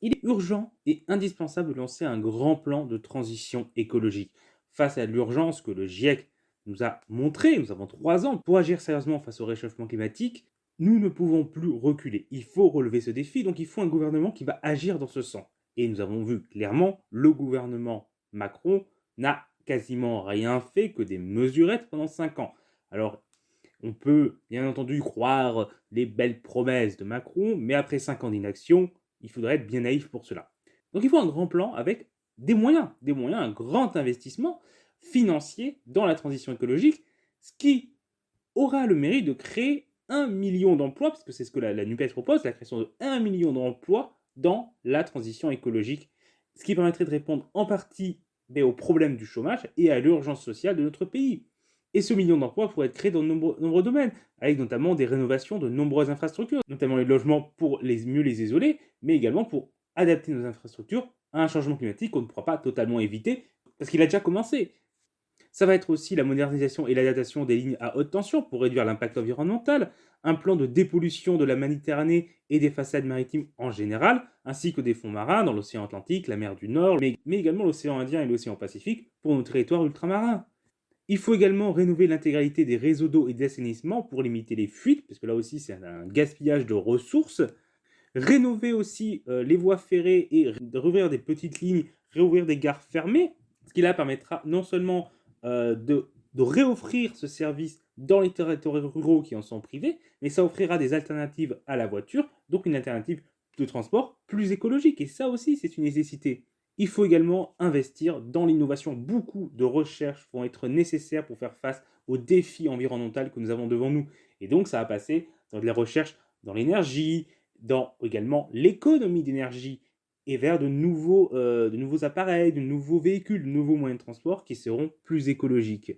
Il est urgent et indispensable de lancer un grand plan de transition écologique. Face à l'urgence que le GIEC nous a montré, nous avons 3 ans pour agir sérieusement face au réchauffement climatique, nous ne pouvons plus reculer. Il faut relever ce défi, donc il faut un gouvernement qui va agir dans ce sens. Et nous avons vu clairement, le gouvernement Macron n'a quasiment rien fait que des mesurettes pendant 5 ans. Alors, on peut bien entendu croire les belles promesses de Macron, mais après 5 ans d'inaction, il faudrait être bien naïf pour cela. Donc il faut un grand plan avec des moyens, un grand investissement financier dans la transition écologique, ce qui aura le mérite de créer 1 million d'emplois, parce que c'est ce que la NUPES propose, la création de 1 million d'emplois dans la transition écologique, ce qui permettrait de répondre en partie aux problèmes du chômage et à l'urgence sociale de notre pays. Et ce million d'emplois pourrait être créé dans de nombreux domaines, avec notamment des rénovations de nombreuses infrastructures, notamment les logements pour mieux les isoler, mais également pour adapter nos infrastructures à un changement climatique qu'on ne pourra pas totalement éviter, parce qu'il a déjà commencé. Ça va être aussi la modernisation et l'adaptation des lignes à haute tension pour réduire l'impact environnemental, un plan de dépollution de la Méditerranée et des façades maritimes en général, ainsi que des fonds marins dans l'océan Atlantique, la mer du Nord, mais également l'océan Indien et l'océan Pacifique pour nos territoires ultramarins. Il faut également rénover l'intégralité des réseaux d'eau et d'assainissement pour limiter les fuites, parce que là aussi c'est un gaspillage de ressources. Rénover aussi les voies ferrées et rouvrir des petites lignes, réouvrir des gares fermées, ce qui là permettra non seulement de réoffrir ce service dans les territoires ruraux qui en sont privés, mais ça offrira des alternatives à la voiture, donc une alternative de transport plus écologique. Et ça aussi, c'est une nécessité. Il faut également investir dans l'innovation. Beaucoup de recherches vont être nécessaires pour faire face aux défis environnementaux que nous avons devant nous. Et donc, ça va passer dans de la recherche dans l'énergie, dans également l'économie d'énergie et vers de nouveaux appareils, de nouveaux véhicules, de nouveaux moyens de transport qui seront plus écologiques.